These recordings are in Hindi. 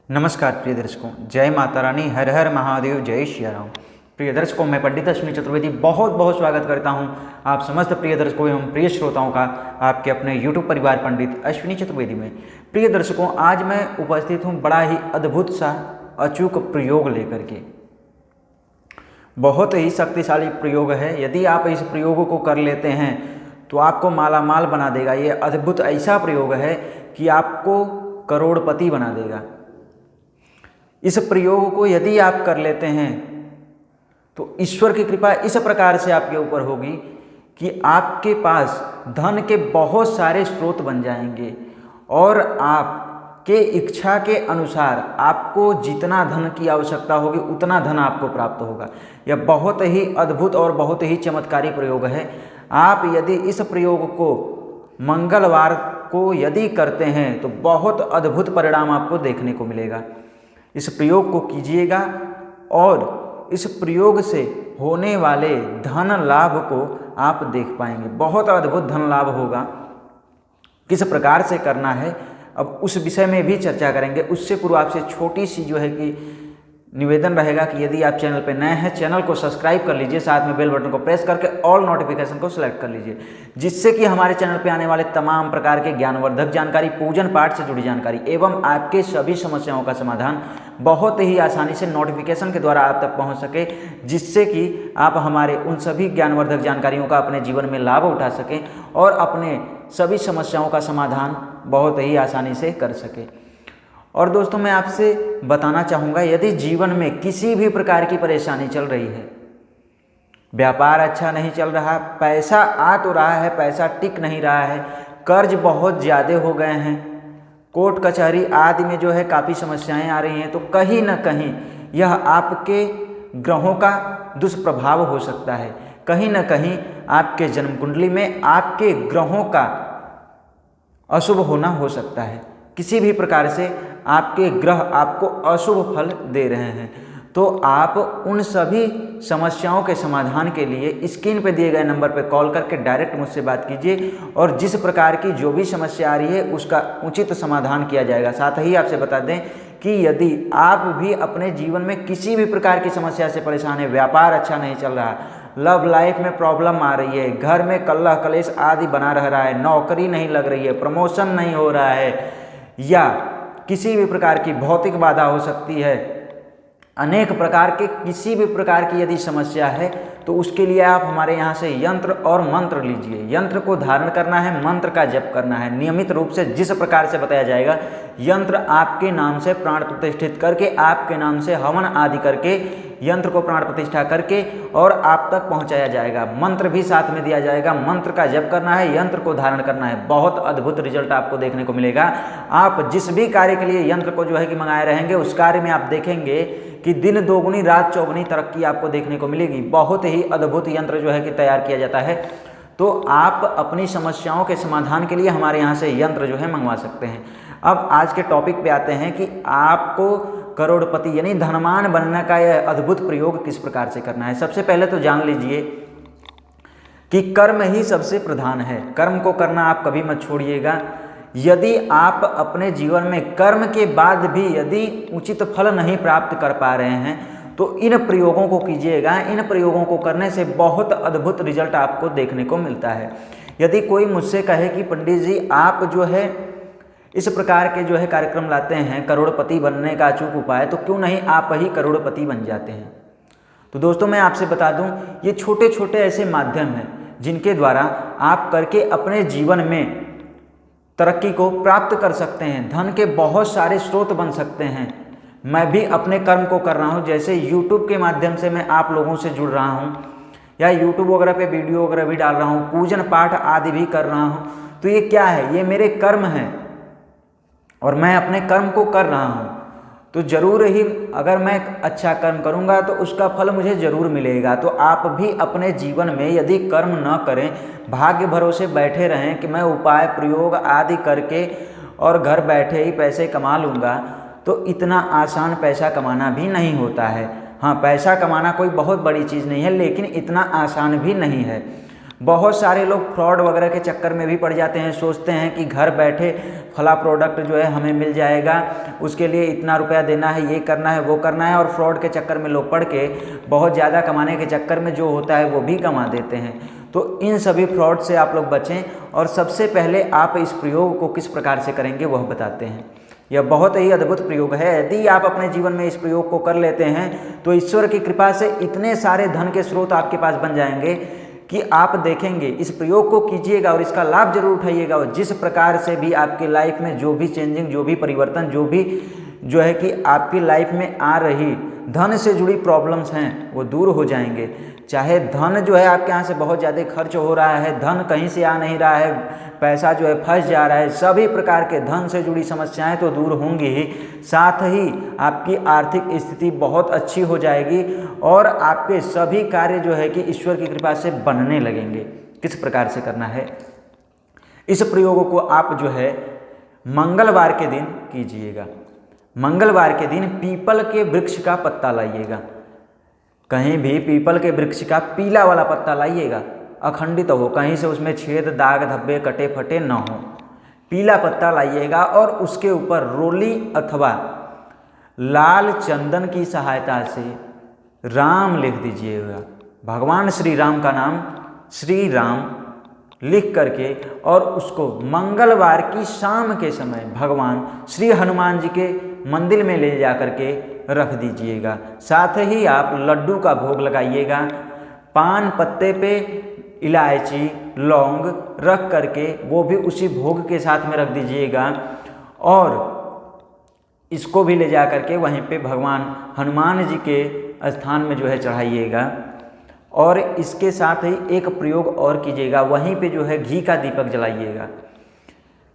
नमस्कार प्रिय दर्शकों, जय माता रानी, हर हर महादेव, जय श्री राम। प्रिय दर्शकों, मैं पंडित अश्विनी चतुर्वेदी बहुत बहुत स्वागत करता हूं आप समस्त प्रिय दर्शकों एवं प्रिय श्रोताओं का आपके अपने YouTube परिवार पंडित अश्विनी चतुर्वेदी में। प्रिय दर्शकों, आज मैं उपस्थित हूं बड़ा ही अद्भुत सा अचूक प्रयोग लेकर के। बहुत ही शक्तिशाली प्रयोग है। यदि आप इस प्रयोग को कर लेते हैं तो आपको मालामाल बना देगा। ये अद्भुत ऐसा प्रयोग है कि आपको करोड़पति बना देगा। इस प्रयोग को यदि आप कर लेते हैं तो ईश्वर की कृपा इस प्रकार से आपके ऊपर होगी कि आपके पास धन के बहुत सारे स्रोत बन जाएंगे और आपके इच्छा के अनुसार आपको जितना धन की आवश्यकता होगी उतना धन आपको प्राप्त होगा। यह बहुत ही अद्भुत और बहुत ही चमत्कारी प्रयोग है। आप यदि इस प्रयोग को मंगलवार को यदि करते हैं तो बहुत अद्भुत परिणाम आपको देखने को मिलेगा। इस प्रयोग को कीजिएगा और इस प्रयोग से होने वाले धन लाभ को आप देख पाएंगे। बहुत अद्भुत धन लाभ होगा। किस प्रकार से करना है अब उस विषय में भी चर्चा करेंगे। उससे पूर्व आपसे छोटी सी जो है कि निवेदन रहेगा कि यदि आप चैनल पर नए हैं, चैनल को सब्सक्राइब कर लीजिए, साथ में बेल बटन को प्रेस करके ऑल नोटिफिकेशन को सिलेक्ट कर लीजिए, जिससे कि हमारे चैनल पे आने वाले तमाम प्रकार के ज्ञानवर्धक जानकारी, पूजन पाठ से जुड़ी जानकारी एवं आपके सभी समस्याओं का समाधान बहुत ही आसानी से नोटिफिकेशन के द्वारा आप तक पहुंच सके, जिससे कि आप हमारे उन सभी ज्ञानवर्धक जानकारियों का अपने जीवन में लाभ उठा सकें और अपने सभी समस्याओं का समाधान बहुत ही आसानी से कर सकें। और दोस्तों, मैं आपसे बताना चाहूँगा, यदि जीवन में किसी भी प्रकार की परेशानी चल रही है, व्यापार अच्छा नहीं चल रहा, पैसा आ तो रहा है, पैसा टिक नहीं रहा है, कर्ज बहुत ज़्यादा हो गए हैं, कोर्ट कचहरी आदि में जो है काफ़ी समस्याएं आ रही हैं, तो कहीं ना कहीं यह आपके ग्रहों का दुष्प्रभाव हो सकता है। कहीं ना कहीं आपके जन्म कुंडली में आपके ग्रहों का अशुभ होना हो सकता है। किसी भी प्रकार से आपके ग्रह आपको अशुभ फल दे रहे हैं, तो आप उन सभी समस्याओं के समाधान के लिए स्क्रीन पे दिए गए नंबर पे कॉल करके डायरेक्ट मुझसे बात कीजिए और जिस प्रकार की जो भी समस्या आ रही है उसका उचित समाधान किया जाएगा। साथ ही आपसे बता दें कि यदि आप भी अपने जीवन में किसी भी प्रकार की समस्या से परेशान है, व्यापार अच्छा नहीं चल रहा, लव लाइफ में प्रॉब्लम आ रही है, घर में कलह कलेश आदि बना रह रहा है, नौकरी नहीं लग रही है, प्रमोशन नहीं हो रहा है, या किसी भी प्रकार की भौतिक बाधा हो सकती है, अनेक प्रकार के किसी भी प्रकार की यदि समस्या है तो उसके लिए आप हमारे यहाँ से यंत्र और मंत्र लीजिए। यंत्र को धारण करना है, मंत्र का जप करना है नियमित रूप से, जिस प्रकार से बताया जाएगा। यंत्र आपके नाम से प्राण प्रतिष्ठित करके, आपके नाम से हवन आदि करके यंत्र को प्राण प्रतिष्ठा करके और आप तक पहुंचाया जाएगा। मंत्र भी साथ में दिया जाएगा। मंत्र का जप करना है, यंत्र को धारण करना है। बहुत अद्भुत रिजल्ट आपको देखने को मिलेगा। आप जिस भी कार्य के लिए यंत्र को जो है कि मंगाए रहेंगे, उस कार्य में आप देखेंगे कि दिन दोगुनी रात चौगुनी तरक्की आपको देखने को मिलेगी। बहुत ही अद्भुत यंत्र जो है कि तैयार किया जाता है। तो आप अपनी समस्याओं के समाधान के लिए हमारे यहाँ से यंत्र जो है मंगवा सकते हैं। अब आज के टॉपिक पे आते हैं कि आपको करोड़पति यानी धनवान बनने का यह अद्भुत प्रयोग किस प्रकार से करना है। सबसे पहले तो जान लीजिए कि कर्म ही सबसे प्रधान है। कर्म को करना आप कभी मत छोड़िएगा। यदि आप अपने जीवन में कर्म के बाद भी यदि उचित फल नहीं प्राप्त कर पा रहे हैं तो इन प्रयोगों को कीजिएगा। इन प्रयोगों को करने से बहुत अद्भुत रिजल्ट आपको देखने को मिलता है। यदि कोई मुझसे कहे कि पंडित जी आप जो है इस प्रकार के जो है कार्यक्रम लाते हैं करोड़पति बनने का अचूक उपाय, तो क्यों नहीं आप ही करोड़पति बन जाते हैं। तो दोस्तों, मैं आपसे बता दूं, ये छोटे छोटे ऐसे माध्यम हैं जिनके द्वारा आप करके अपने जीवन में तरक्की को प्राप्त कर सकते हैं। धन के बहुत सारे स्रोत बन सकते हैं। मैं भी अपने कर्म को कर रहा हूं, जैसे YouTube के माध्यम से मैं आप लोगों से जुड़ रहा हूं या YouTube वगैरह पे वीडियो वगैरह भी डाल रहा हूं, पूजन पाठ आदि भी कर रहा हूं। तो ये क्या है? ये मेरे कर्म हैं और मैं अपने कर्म को कर रहा हूं। तो जरूर ही अगर मैं अच्छा कर्म करूंगा तो उसका फल मुझे जरूर मिलेगा। तो आप भी अपने जीवन में यदि कर्म न करें, भाग्य भरोसे बैठे रहें कि मैं उपाय प्रयोग आदि करके और घर बैठे ही पैसे कमा लूँगा, तो इतना आसान पैसा कमाना भी नहीं होता है। हाँ, पैसा कमाना कोई बहुत बड़ी चीज़ नहीं है, लेकिन इतना आसान भी नहीं है। बहुत सारे लोग फ्रॉड वगैरह के चक्कर में भी पड़ जाते हैं, सोचते हैं कि घर बैठे फला प्रोडक्ट जो है हमें मिल जाएगा, उसके लिए इतना रुपया देना है, ये करना है, वो करना है, और फ्रॉड के चक्कर में लोग पड़ के बहुत ज़्यादा कमाने के चक्कर में जो होता है वो भी कमा देते हैं। तो इन सभी फ्रॉड से आप लोग बचें। और सबसे पहले आप इस प्रयोग को किस प्रकार से करेंगे वह बताते हैं। यह बहुत ही अद्भुत प्रयोग है। यदि आप अपने जीवन में इस प्रयोग को कर लेते हैं तो ईश्वर की कृपा से इतने सारे धन के स्रोत आपके पास बन जाएंगे कि आप देखेंगे। इस प्रयोग को कीजिएगा और इसका लाभ जरूर उठाइएगा, और जिस प्रकार से भी आपकी लाइफ में जो भी चेंजिंग, जो भी परिवर्तन, जो भी जो है कि आपकी लाइफ में आ रही धन से जुड़ी प्रॉब्लम्स हैं वो दूर हो जाएंगे। चाहे धन जो है आपके यहाँ से बहुत ज़्यादा खर्च हो रहा है, धन कहीं से आ नहीं रहा है, पैसा जो है फंस जा रहा है, सभी प्रकार के धन से जुड़ी समस्याएं तो दूर होंगी ही, साथ ही आपकी आर्थिक स्थिति बहुत अच्छी हो जाएगी और आपके सभी कार्य जो है कि ईश्वर की कृपा से बनने लगेंगे। किस प्रकार से करना है, इस प्रयोग को आप जो है मंगलवार के दिन कीजिएगा। मंगलवार के दिन पीपल के वृक्ष का पत्ता लाइएगा, कहीं भी पीपल के वृक्ष का पीला वाला पत्ता लाइएगा, अखंडित हो, कहीं से उसमें छेद, दाग, धब्बे, कटे फटे न हो, पीला पत्ता लाइएगा और उसके ऊपर रोली अथवा लाल चंदन की सहायता से राम लिख दीजिएगा। भगवान श्री राम का नाम श्री राम लिख करके और उसको मंगलवार की शाम के समय भगवान श्री हनुमान जी के मंदिर में ले जा करके रख दीजिएगा। साथ ही आप लड्डू का भोग लगाइएगा, पान पत्ते पे इलायची, लौंग रख करके वो भी उसी भोग के साथ में रख दीजिएगा और इसको भी ले जा करके वहीं पे भगवान हनुमान जी के स्थान में जो है चढ़ाइएगा। और इसके साथ ही एक प्रयोग और कीजिएगा, वहीं पे जो है घी का दीपक जलाइएगा।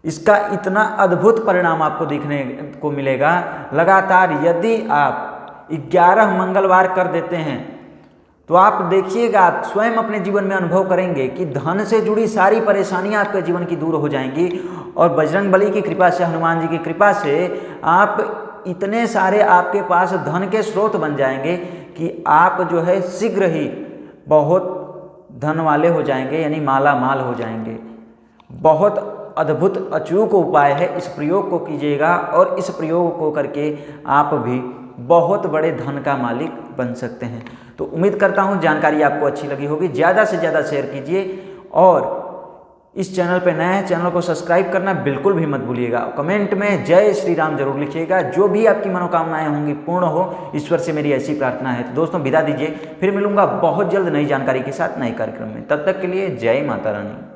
इसका इतना अद्भुत परिणाम आपको देखने को मिलेगा। लगातार यदि आप 11 मंगलवार कर देते हैं तो आप देखिएगा, आप स्वयं अपने जीवन में अनुभव करेंगे कि धन से जुड़ी सारी परेशानियां आपके जीवन की दूर हो जाएंगी और बजरंग बली की कृपा से, हनुमान जी की कृपा से आप इतने सारे आपके पास धन के स्रोत बन जाएंगे कि आप जो है शीघ्र ही बहुत धन वाले हो जाएंगे, यानी माला माल हो जाएंगे। बहुत अद्भुत अचूक उपाय है, इस प्रयोग को कीजिएगा और इस प्रयोग को करके आप भी बहुत बड़े धन का मालिक बन सकते हैं। तो उम्मीद करता हूँ जानकारी आपको अच्छी लगी होगी। ज़्यादा से ज़्यादा शेयर कीजिए और इस चैनल पे नए हैं, चैनल को सब्सक्राइब करना बिल्कुल भी मत भूलिएगा। कमेंट में जय श्री राम जरूर लिखिएगा। जो भी आपकी मनोकामनाएं होंगी पूर्ण हो, ईश्वर से मेरी ऐसी प्रार्थना है। तो दोस्तों विदा दीजिए, फिर मिलूंगा बहुत जल्द नई जानकारी के साथ नए कार्यक्रम में। तब तक के लिए जय माता रानी।